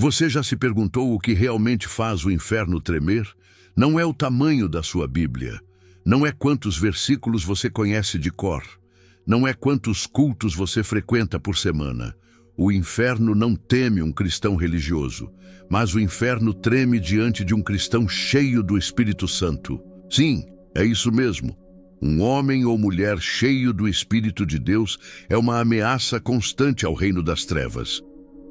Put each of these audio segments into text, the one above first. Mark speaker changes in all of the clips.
Speaker 1: Você já se perguntou o que realmente faz o inferno tremer? Não é o tamanho da sua Bíblia. Não é quantos versículos você conhece de cor. Não é quantos cultos você frequenta por semana. O inferno não teme um cristão religioso, mas o inferno treme diante de um cristão cheio do Espírito Santo. Sim, é isso mesmo. Um homem ou mulher cheio do Espírito de Deus é uma ameaça constante ao reino das trevas.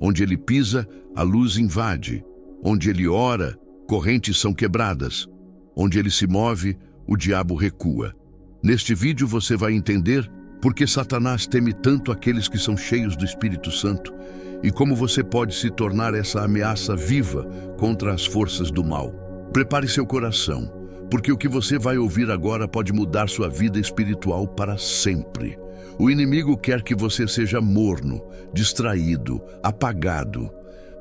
Speaker 1: Onde ele pisa, a luz invade. Onde ele ora, correntes são quebradas. Onde ele se move, o diabo recua. Neste vídeo você vai entender por que Satanás teme tanto aqueles que são cheios do Espírito Santo e como você pode se tornar essa ameaça viva contra as forças do mal. Prepare seu coração, porque o que você vai ouvir agora pode mudar sua vida espiritual para sempre. O inimigo quer que você seja morno, distraído, apagado,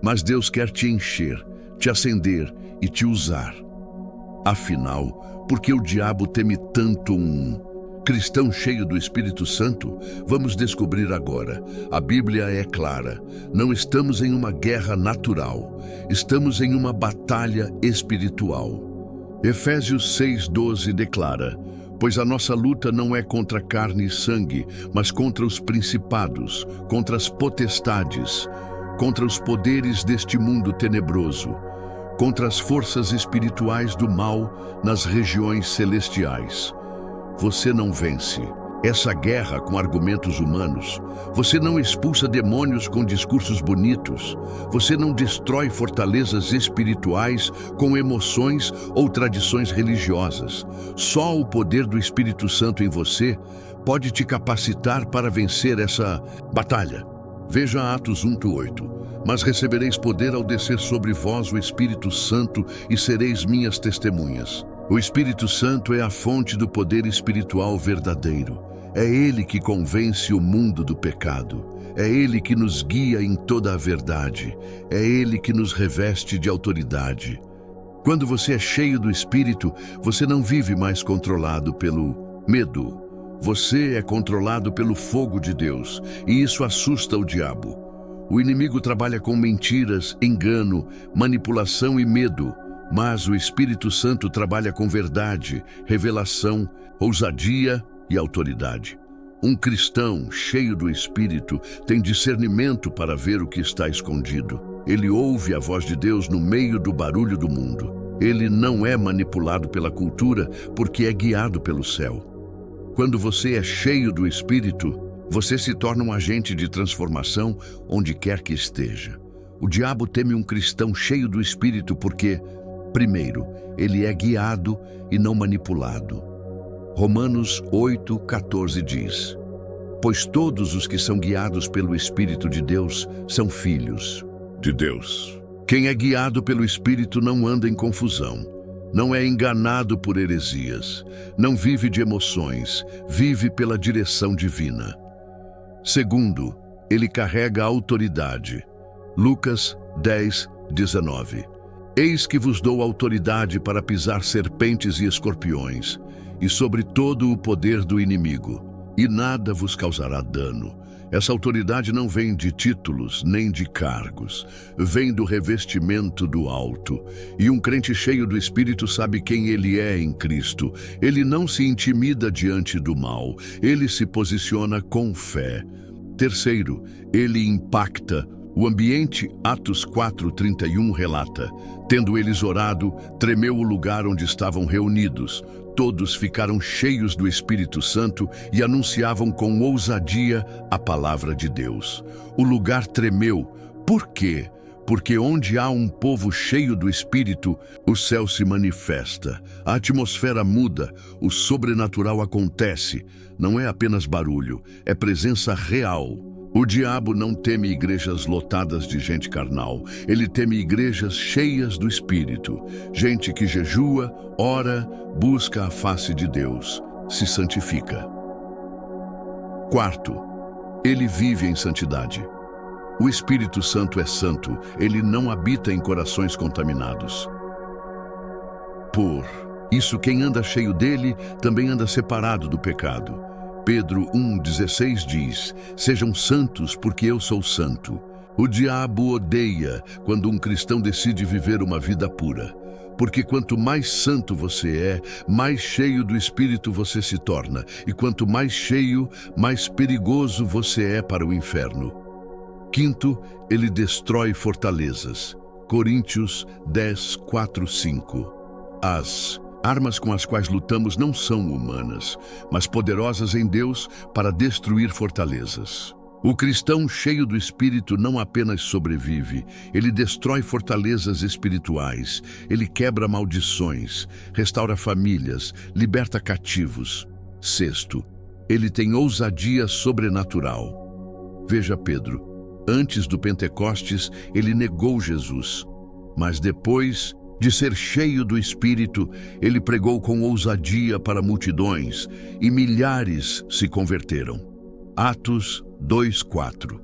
Speaker 1: mas Deus quer te encher, te acender e te usar. Afinal, por que o diabo teme tanto um cristão cheio do Espírito Santo? Vamos descobrir agora. A Bíblia é clara. Não estamos em uma guerra natural. Estamos em uma batalha espiritual. Efésios 6:12 declara: pois a nossa luta não é contra carne e sangue, mas contra os principados, contra as potestades, contra os poderes deste mundo tenebroso, contra as forças espirituais do mal nas regiões celestiais. Você não vence essa guerra com argumentos humanos. Você não expulsa demônios com discursos bonitos. Você não destrói fortalezas espirituais com emoções ou tradições religiosas. Só o poder do Espírito Santo em você pode te capacitar para vencer essa batalha. Veja Atos 1:8. Mas recebereis poder ao descer sobre vós o Espírito Santo e sereis minhas testemunhas. O Espírito Santo é a fonte do poder espiritual verdadeiro. É Ele que convence o mundo do pecado. É Ele que nos guia em toda a verdade. É Ele que nos reveste de autoridade. Quando você é cheio do Espírito, você não vive mais controlado pelo medo. Você é controlado pelo fogo de Deus, e isso assusta o diabo. O inimigo trabalha com mentiras, engano, manipulação e medo, mas o Espírito Santo trabalha com verdade, revelação, ousadia e autoridade. Um cristão cheio do Espírito tem discernimento para ver o que está escondido. Ele ouve a voz de Deus no meio do barulho do mundo. Ele não é manipulado pela cultura, porque é guiado pelo céu. Quando você é cheio do Espírito, você se torna um agente de transformação onde quer que esteja. O diabo teme um cristão cheio do Espírito porque, primeiro, ele é guiado e não manipulado. Romanos 8:14 diz: pois todos os que são guiados pelo Espírito de Deus são filhos de Deus. Quem é guiado pelo Espírito não anda em confusão, não é enganado por heresias, não vive de emoções, vive pela direção divina. Segundo, ele carrega a autoridade. Lucas 10:19. Eis que vos dou autoridade para pisar serpentes e escorpiões, e sobre todo o poder do inimigo, e nada vos causará dano. Essa autoridade não vem de títulos nem de cargos, vem do revestimento do alto. E um crente cheio do Espírito sabe quem ele é em Cristo. Ele não se intimida diante do mal, ele se posiciona com fé. Terceiro, ele impacta o ambiente. Atos 4:31 relata: tendo eles orado, tremeu o lugar onde estavam reunidos. Todos ficaram cheios do Espírito Santo e anunciavam com ousadia a palavra de Deus. O lugar tremeu. Por quê? Porque onde há um povo cheio do Espírito, o céu se manifesta, a atmosfera muda, o sobrenatural acontece. Não é apenas barulho, é presença real. O diabo não teme igrejas lotadas de gente carnal. Ele teme igrejas cheias do Espírito. Gente que jejua, ora, busca a face de Deus, se santifica. Quarto, ele vive em santidade. O Espírito Santo é santo. Ele não habita em corações contaminados. Por isso, quem anda cheio dele também anda separado do pecado. Pedro 1:16 diz: sejam santos porque eu sou santo. O diabo odeia quando um cristão decide viver uma vida pura, porque quanto mais santo você é, mais cheio do Espírito você se torna, e quanto mais cheio, mais perigoso você é para o inferno. Quinto, ele destrói fortalezas. Coríntios 10, 4, 5. As armas com as quais lutamos não são humanas, mas poderosas em Deus para destruir fortalezas. O cristão cheio do Espírito não apenas sobrevive, ele destrói fortalezas espirituais, ele quebra maldições, restaura famílias, liberta cativos. Sexto, ele tem ousadia sobrenatural. Veja Pedro, antes do Pentecostes ele negou Jesus, mas depois de ser cheio do Espírito, ele pregou com ousadia para multidões e milhares se converteram. Atos 2:4.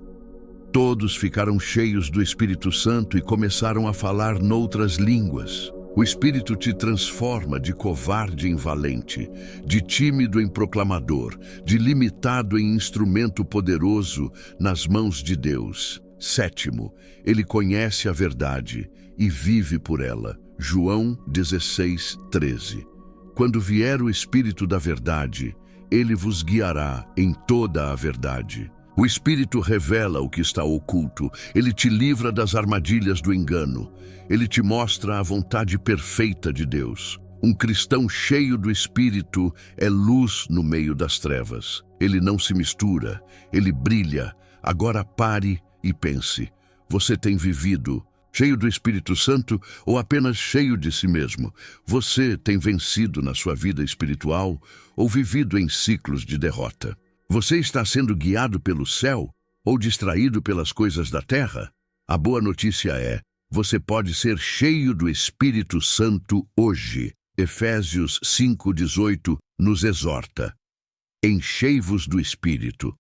Speaker 1: Todos ficaram cheios do Espírito Santo e começaram a falar noutras línguas. O Espírito te transforma de covarde em valente, de tímido em proclamador, de limitado em instrumento poderoso nas mãos de Deus. Sétimo, ele conhece a verdade e vive por ela. João 16:13. Quando vier o Espírito da verdade, ele vos guiará em toda a verdade. O Espírito revela o que está oculto, ele te livra das armadilhas do engano, ele te mostra a vontade perfeita de Deus. Um cristão cheio do Espírito é luz no meio das trevas. Ele não se mistura, ele brilha. Agora pare e pense. Você tem vivido cheio do Espírito Santo ou apenas cheio de si mesmo? Você tem vencido na sua vida espiritual ou vivido em ciclos de derrota? Você está sendo guiado pelo céu ou distraído pelas coisas da terra? A boa notícia é, você pode ser cheio do Espírito Santo hoje. Efésios 5:18 nos exorta: enchei-vos do Espírito.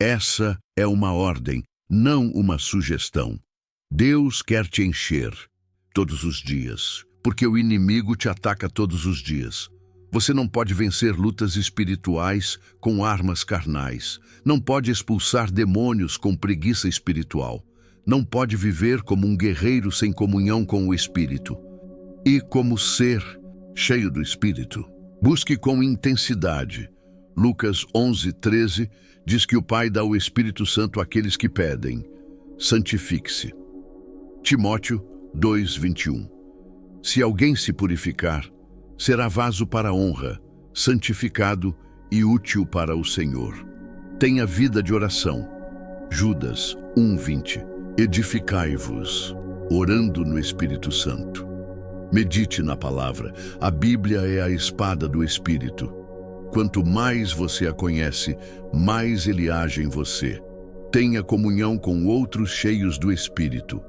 Speaker 1: Essa é uma ordem, não uma sugestão. Deus quer te encher todos os dias, porque o inimigo te ataca todos os dias. Você não pode vencer lutas espirituais com armas carnais. Não pode expulsar demônios com preguiça espiritual. Não pode viver como um guerreiro sem comunhão com o Espírito. E como ser cheio do Espírito, busque com intensidade. Lucas 11:13 diz que o Pai dá o Espírito Santo àqueles que pedem. Santifique-se. Timóteo 2:21. Se alguém se purificar, será vaso para a honra, santificado e útil para o Senhor. Tenha vida de oração. Judas 1:20. Edificai-vos, orando no Espírito Santo. Medite na palavra. A Bíblia é a espada do Espírito. Quanto mais você a conhece, mais ele age em você. Tenha comunhão com outros cheios do Espírito.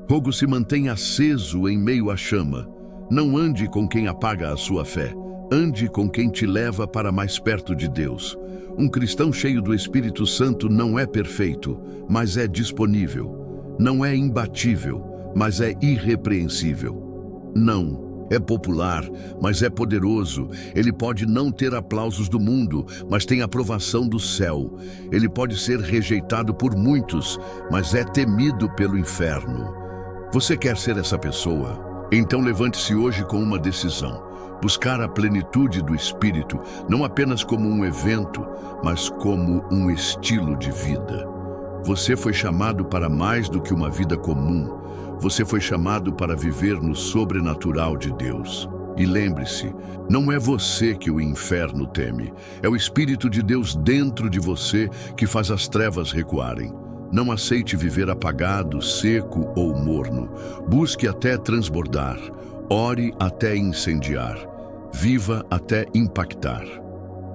Speaker 1: Fogo se mantém aceso em meio à chama. Não ande com quem apaga a sua fé. Ande com quem te leva para mais perto de Deus. Um cristão cheio do Espírito Santo não é perfeito, mas é disponível. Não é imbatível, mas é irrepreensível. Não é popular, mas é poderoso. Ele pode não ter aplausos do mundo, mas tem aprovação do céu. Ele pode ser rejeitado por muitos, mas é temido pelo inferno. Você quer ser essa pessoa? Então levante-se hoje com uma decisão. Buscar a plenitude do Espírito, não apenas como um evento, mas como um estilo de vida. Você foi chamado para mais do que uma vida comum. Você foi chamado para viver no sobrenatural de Deus. E lembre-se, não é você que o inferno teme. É o Espírito de Deus dentro de você que faz as trevas recuarem. Não aceite viver apagado, seco ou morno. Busque até transbordar. Ore até incendiar. Viva até impactar.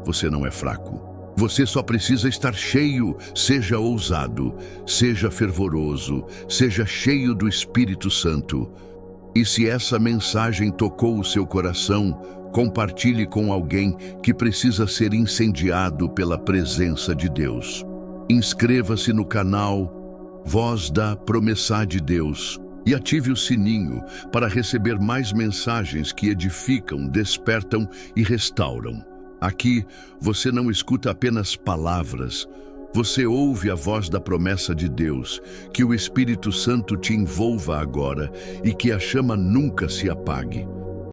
Speaker 1: Você não é fraco. Você só precisa estar cheio. Seja ousado, seja fervoroso, seja cheio do Espírito Santo. E se essa mensagem tocou o seu coração, compartilhe com alguém que precisa ser incendiado pela presença de Deus. Inscreva-se no canal Voz da Promessa de Deus e ative o sininho para receber mais mensagens que edificam, despertam e restauram. Aqui você não escuta apenas palavras, Você ouve a voz da promessa de Deus, que o Espírito Santo te envolva agora e que a chama nunca se apague.